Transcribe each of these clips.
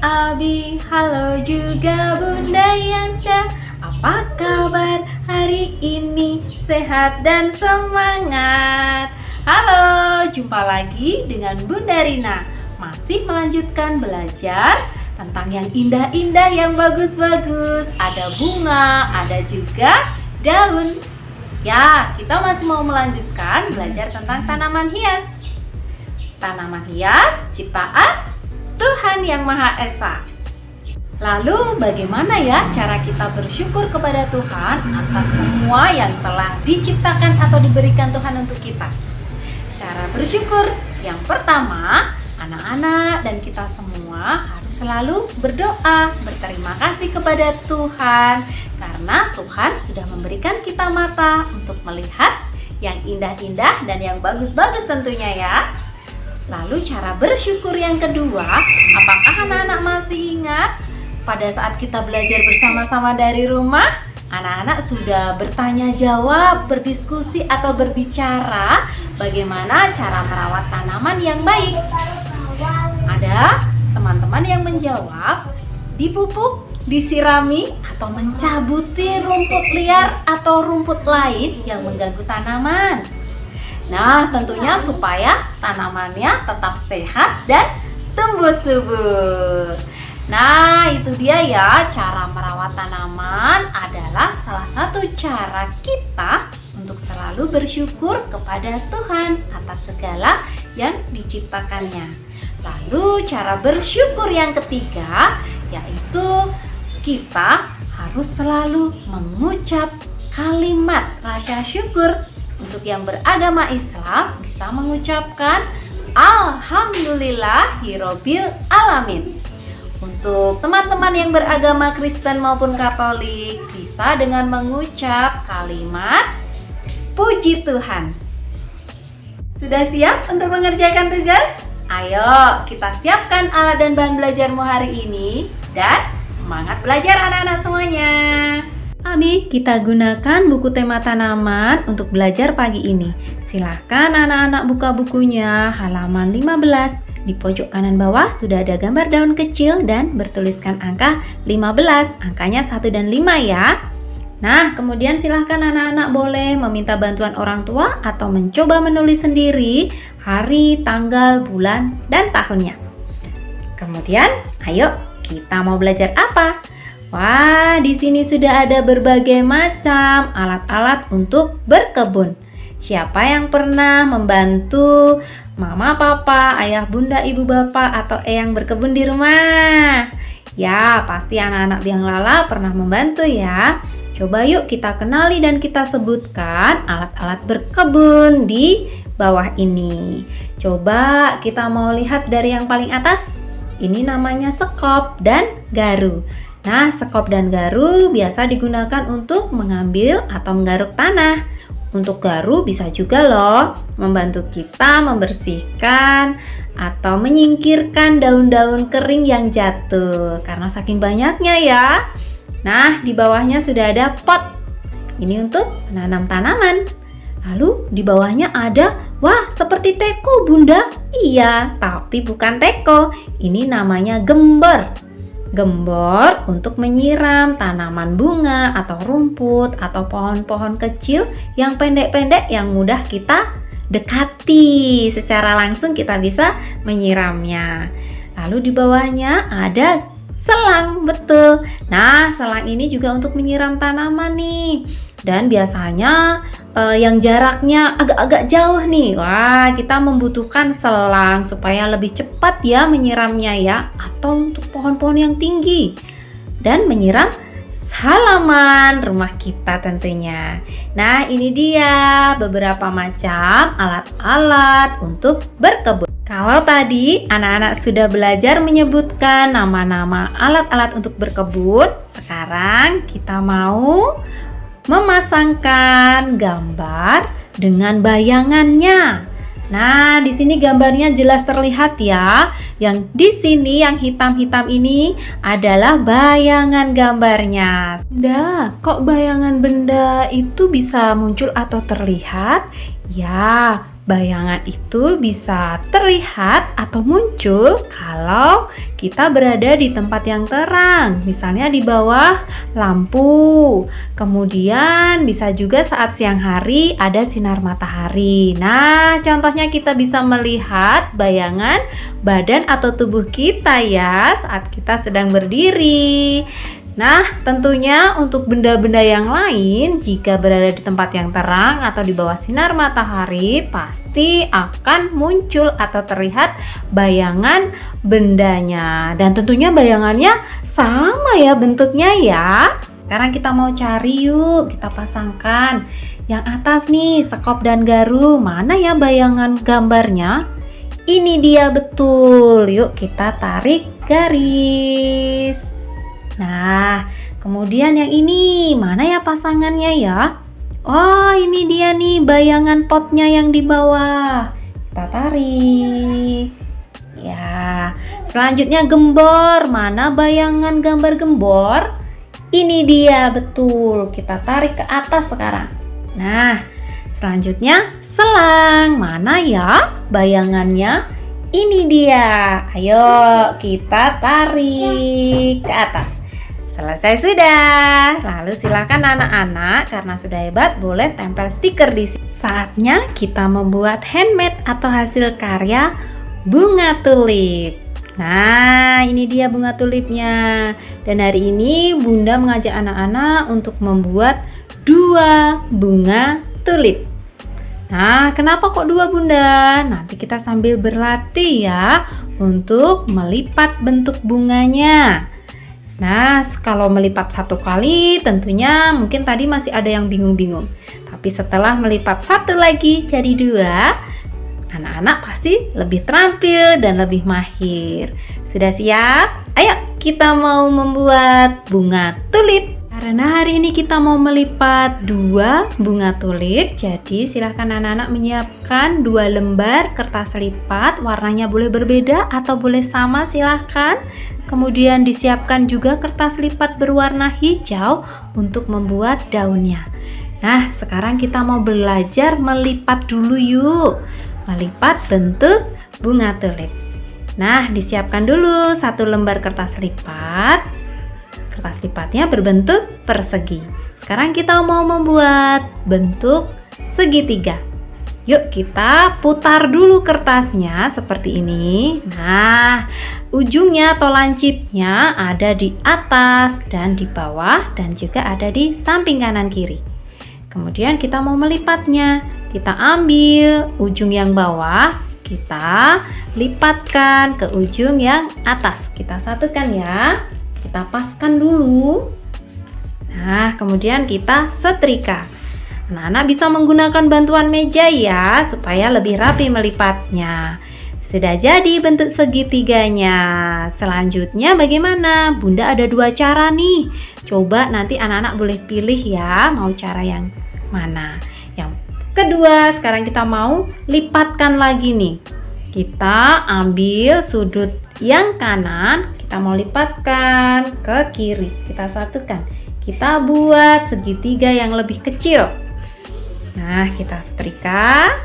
Abi, halo juga Bunda Yanda. Apa kabar hari ini? Sehat dan semangat. Halo, jumpa lagi dengan Bunda Rina. Masih melanjutkan belajar tentang yang indah-indah, yang bagus-bagus. Ada bunga, ada juga daun. Ya, kita masih mau melanjutkan belajar tentang tanaman hias. Tanaman hias ciptaan Tuhan Yang Maha Esa. Lalu bagaimana ya cara kita bersyukur kepada Tuhan atas semua yang telah diciptakan atau diberikan Tuhan untuk kita? Cara bersyukur yang pertama, anak-anak dan kita semua harus selalu berdoa, berterima kasih kepada Tuhan karena Tuhan sudah memberikan kita mata untuk melihat yang indah-indah dan yang bagus-bagus tentunya ya. Lalu cara bersyukur yang kedua, apakah anak-anak masih ingat pada saat kita belajar bersama-sama dari rumah, anak-anak sudah bertanya jawab, berdiskusi atau berbicara bagaimana cara merawat tanaman yang baik? Ada teman-teman yang menjawab, dipupuk, disirami, atau mencabuti rumput liar atau rumput lain yang mengganggu tanaman. Nah, tentunya supaya tanamannya tetap sehat dan tumbuh subur. Nah, itu dia ya, cara merawat tanaman adalah salah satu cara kita untuk selalu bersyukur kepada Tuhan atas segala yang diciptakannya. Lalu cara bersyukur yang ketiga yaitu kita harus selalu mengucap kalimat rasa syukur. Untuk yang beragama Islam bisa mengucapkan Alhamdulillahirobbil alamin. Untuk teman-teman yang beragama Kristen maupun Katolik bisa dengan mengucap kalimat puji Tuhan. Sudah siap untuk mengerjakan tugas? Ayo kita siapkan alat dan bahan belajarmu hari ini dan semangat belajar anak-anak semuanya. Abi, kita gunakan buku tema tanaman untuk belajar pagi ini. Silahkan anak-anak buka bukunya halaman 15. Di pojok kanan bawah sudah ada gambar daun kecil dan bertuliskan angka 15. Angkanya 1 dan 5 ya. Nah, kemudian silahkan anak-anak boleh meminta bantuan orang tua atau mencoba menulis sendiri hari, tanggal, bulan, dan tahunnya. Kemudian, ayo kita mau belajar apa? Wah, di sini sudah ada berbagai macam alat-alat untuk berkebun. Siapa yang pernah membantu mama, papa, ayah, bunda, ibu, bapak, atau eyang berkebun di rumah? Ya, pasti anak-anak biang lala pernah membantu ya. Coba yuk kita kenali dan kita sebutkan alat-alat berkebun di bawah ini. Coba kita mau lihat dari yang paling atas. Ini namanya sekop dan garu. Nah, sekop dan garu biasa digunakan untuk mengambil atau menggaruk tanah. Untuk garu bisa juga loh membantu kita membersihkan atau menyingkirkan daun-daun kering yang jatuh karena saking banyaknya ya. Nah, di bawahnya sudah ada pot. Ini untuk menanam tanaman. Lalu di bawahnya ada, wah seperti teko Bunda. Iya, tapi bukan teko. Ini namanya gembor. Gembor untuk menyiram tanaman bunga atau rumput atau pohon-pohon kecil yang pendek-pendek yang mudah kita dekati. Secara langsung kita bisa menyiramnya. Lalu di bawahnya ada selang, betul. Nah, selang ini juga untuk menyiram tanaman nih. Dan biasanya yang jaraknya agak-agak jauh nih. Wah, kita membutuhkan selang supaya lebih cepat ya menyiramnya ya. Atau untuk pohon-pohon yang tinggi. Dan menyiram halaman rumah kita tentunya. Nah, ini dia beberapa macam alat-alat untuk berkebun. Kalau tadi anak-anak sudah belajar menyebutkan nama-nama alat-alat untuk berkebun, sekarang kita mau memasangkan gambar dengan bayangannya. Nah, di sini gambarnya jelas terlihat ya. Yang di sini yang hitam-hitam ini adalah bayangan gambarnya. Bunda, kok bayangan benda itu bisa muncul atau terlihat? Ya, Bayangan itu bisa terlihat atau muncul kalau kita berada di tempat yang terang, misalnya di bawah lampu. Kemudian bisa juga saat siang hari ada sinar matahari. Nah, contohnya kita bisa melihat bayangan badan atau tubuh kita ya saat kita sedang berdiri. Nah, tentunya untuk benda-benda yang lain, jika berada di tempat yang terang atau di bawah sinar matahari, pasti akan muncul atau terlihat bayangan bendanya. Dan tentunya bayangannya sama ya bentuknya ya. Sekarang kita mau cari yuk, kita pasangkan. Yang atas nih, sekop dan garu, mana ya bayangan gambarnya? Ini dia betul, yuk kita tarik garis. Nah, kemudian yang ini, mana ya pasangannya ya? Oh, ini dia nih bayangan potnya yang di bawah. Kita tarik. Ya, selanjutnya gembor. Mana bayangan gambar gembor? Ini dia, betul. Kita tarik ke atas sekarang. Nah, selanjutnya selang. Mana ya bayangannya? Ini dia. Ayo, kita tarik ke atas. Selesai sudah. Lalu silakan anak-anak, karena sudah hebat, boleh tempel stiker di sini. Saatnya kita membuat handmade atau hasil karya bunga tulip. Nah, ini dia bunga tulipnya. Dan hari ini Bunda mengajak anak-anak untuk membuat 2 bunga tulip. Nah, kenapa kok 2 Bunda? Nanti kita sambil berlatih ya untuk melipat bentuk bunganya. Nah, kalau melipat 1 kali tentunya mungkin tadi masih ada yang bingung-bingung. Tapi setelah melipat 1 lagi jadi 2, anak-anak pasti lebih terampil dan lebih mahir. Sudah siap? Ayo kita mau membuat bunga tulip. Karena hari ini kita mau melipat 2 bunga tulip, jadi silahkan anak-anak menyiapkan 2 lembar kertas lipat. Warnanya boleh berbeda atau boleh sama, silahkan. Kemudian disiapkan juga kertas lipat berwarna hijau untuk membuat daunnya. Nah, sekarang kita mau belajar melipat dulu yuk. Melipat bentuk bunga tulip. Nah, disiapkan dulu 1 lembar kertas lipat. Kertas lipatnya berbentuk persegi. Sekarang kita mau membuat bentuk segitiga. Yuk kita putar dulu kertasnya seperti ini. Nah, ujungnya atau lancipnya ada di atas dan di bawah dan juga ada di samping kanan kiri. Kemudian kita mau melipatnya. Kita ambil ujung yang bawah, kita lipatkan ke ujung yang atas. Kita satukan ya. Kita paskan dulu. Nah, kemudian kita setrika. Anak-anak bisa menggunakan bantuan meja ya, supaya lebih rapi melipatnya. Sudah jadi bentuk segitiganya. Selanjutnya bagaimana? Bunda ada 2 cara nih. Coba nanti anak-anak boleh pilih ya, mau cara yang mana. Yang kedua, sekarang kita mau lipatkan lagi nih. Kita ambil sudut yang kanan, kita mau lipatkan ke kiri. Kita satukan. Kita buat segitiga yang lebih kecil. Nah, kita setrika.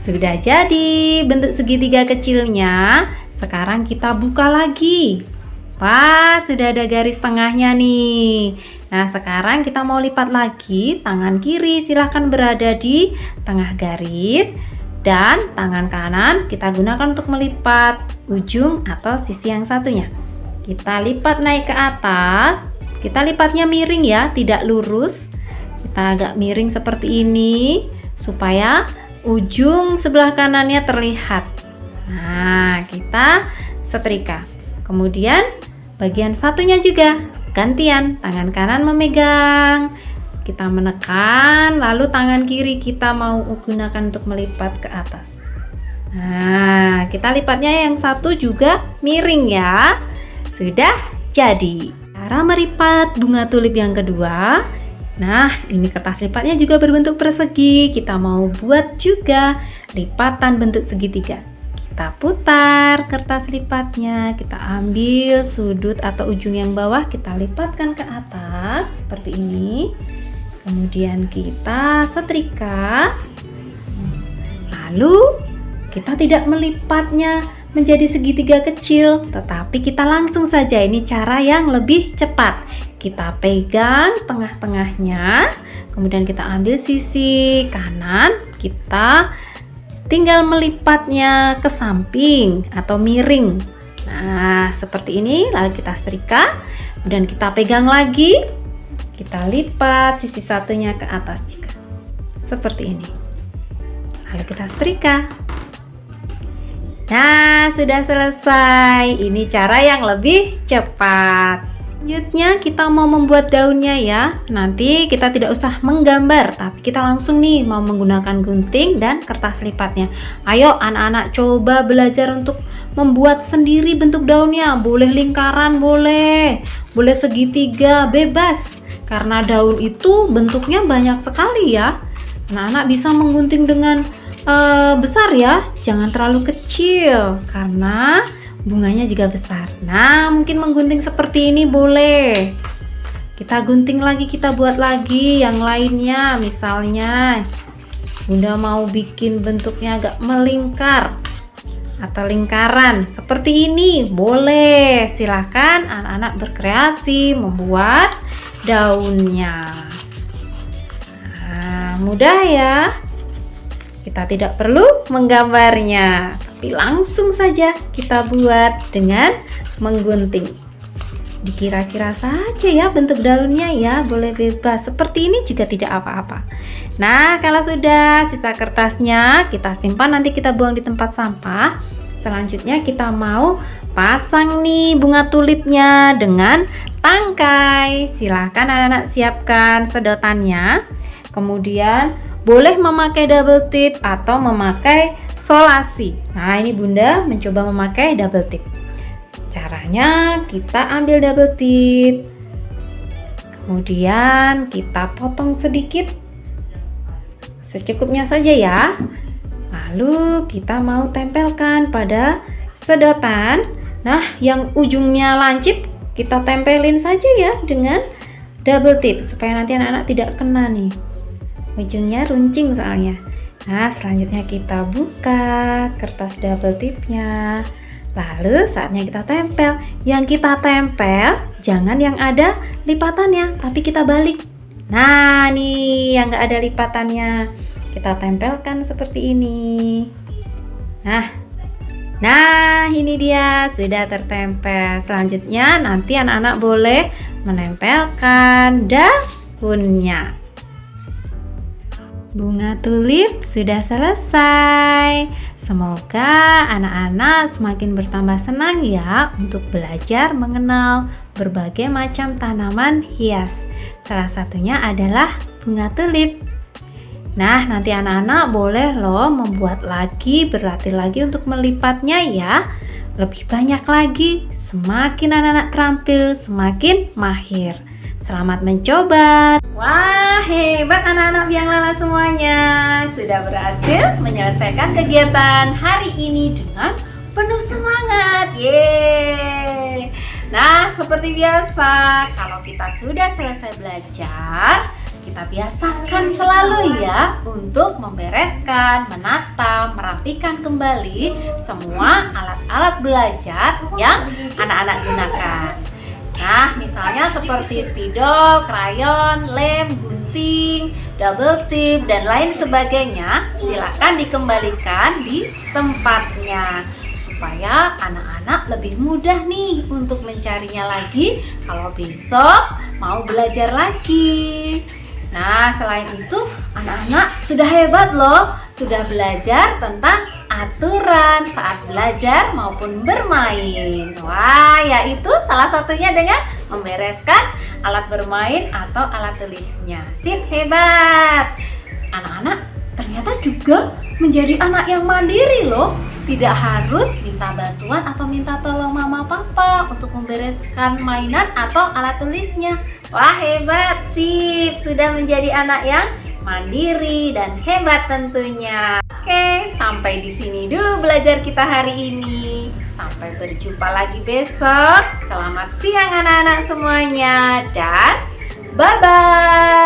Sudah jadi bentuk segitiga kecilnya. Sekarang kita buka lagi. Wah, sudah ada garis tengahnya nih. Nah, sekarang kita mau lipat lagi. Tangan kiri silahkan berada di tengah garis. Dan tangan kanan kita gunakan untuk melipat ujung atau sisi yang satunya. Kita lipat naik ke atas. Kita lipatnya miring ya, tidak lurus. Kita agak miring seperti ini supaya ujung sebelah kanannya terlihat. Nah, kita setrika. Kemudian bagian satunya juga gantian, tangan kanan memegang. Kita menekan, lalu tangan kiri kita mau gunakan untuk melipat ke atas. Nah, kita lipatnya yang satu juga miring ya. Sudah jadi. Cara melipat bunga tulip yang kedua. Nah, ini kertas lipatnya juga berbentuk persegi. Kita mau buat juga lipatan bentuk segitiga. Kita putar kertas lipatnya, kita ambil sudut atau ujung yang bawah, kita lipatkan ke atas seperti ini. Kemudian kita setrika. Lalu kita tidak melipatnya menjadi segitiga kecil, tetapi kita langsung saja, ini cara yang lebih cepat. Kita pegang tengah-tengahnya, kemudian kita ambil sisi kanan, kita tinggal melipatnya ke samping atau miring. Nah, seperti ini, lalu kita setrika, kemudian kita pegang lagi, kita lipat sisi satunya ke atas juga. Seperti ini. Lalu kita setrika. Nah, sudah selesai. Ini cara yang lebih cepat. Selanjutnya kita mau membuat daunnya ya. Nanti kita tidak usah menggambar, tapi kita langsung nih mau menggunakan gunting dan kertas lipatnya. Ayo anak-anak coba belajar untuk membuat sendiri bentuk daunnya. Boleh lingkaran, boleh segitiga, bebas. Karena daun itu bentuknya banyak sekali ya. Anak-anak bisa menggunting dengan besar ya, jangan terlalu kecil karena bunganya juga besar. Nah, mungkin menggunting seperti ini boleh. Kita gunting lagi, kita buat lagi yang lainnya. Misalnya Bunda mau bikin bentuknya agak melingkar atau lingkaran seperti ini, boleh. Silahkan anak-anak berkreasi membuat daunnya. Nah, mudah ya. Kita tidak perlu menggambarnya, tapi langsung saja kita buat dengan menggunting. Dikira-kira saja ya bentuk daunnya ya, boleh bebas. Seperti ini juga tidak apa-apa. Nah, kalau sudah, sisa kertasnya kita simpan, nanti kita buang di tempat sampah. Selanjutnya kita mau pasang nih bunga tulipnya dengan tangkai. Silahkan anak-anak siapkan sedotannya. Kemudian boleh memakai double tip atau memakai solasi. Nah, ini Bunda mencoba memakai double tip. Caranya kita ambil double tip, kemudian kita potong sedikit, secukupnya saja ya. Lalu kita mau tempelkan pada sedotan. Nah, yang ujungnya lancip kita tempelin saja ya dengan double tip supaya nanti anak-anak tidak kena nih. Ujungnya runcing soalnya. Nah, selanjutnya kita buka kertas double tipnya. Lalu saatnya kita tempel. Yang kita tempel jangan yang ada lipatannya, tapi kita balik. Nah, nih yang nggak ada lipatannya kita tempelkan seperti ini. Nah, ini dia sudah tertempel. Selanjutnya nanti anak-anak boleh menempelkan daunnya. Bunga tulip sudah selesai. Semoga anak-anak semakin bertambah senang ya untuk belajar mengenal berbagai macam tanaman hias. Salah satunya adalah bunga tulip. Nah, nanti anak-anak boleh loh membuat lagi, berlatih lagi untuk melipatnya ya. Lebih banyak lagi. Semakin anak-anak terampil, semakin mahir. Selamat mencoba. Wah, hebat anak-anak biang lala semuanya. Sudah berhasil menyelesaikan kegiatan hari ini dengan penuh semangat. Yeay. Nah, seperti biasa, kalau kita sudah selesai belajar, kita biasakan selalu ya untuk membereskan, menata, merapikan kembali semua alat-alat belajar yang anak-anak gunakan. Nah, misalnya seperti spidol, krayon, lem, gunting, double tip, dan lain sebagainya, silakan dikembalikan di tempatnya supaya anak-anak lebih mudah nih untuk mencarinya lagi kalau besok mau belajar lagi. Nah, selain itu anak-anak sudah hebat loh, sudah belajar tentang aturan saat belajar maupun bermain. Wah, yaitu salah satunya dengan membereskan alat bermain atau alat tulisnya. Sip, hebat. Anak-anak ternyata juga menjadi anak yang mandiri loh. Tidak harus minta bantuan atau minta tolong mama papa untuk membereskan mainan atau alat tulisnya. Wah, hebat. Sip, sudah menjadi anak yang mandiri dan hebat tentunya. Oke, sampai di sini dulu belajar kita hari ini. Sampai berjumpa lagi besok. Selamat siang anak-anak semuanya dan bye-bye.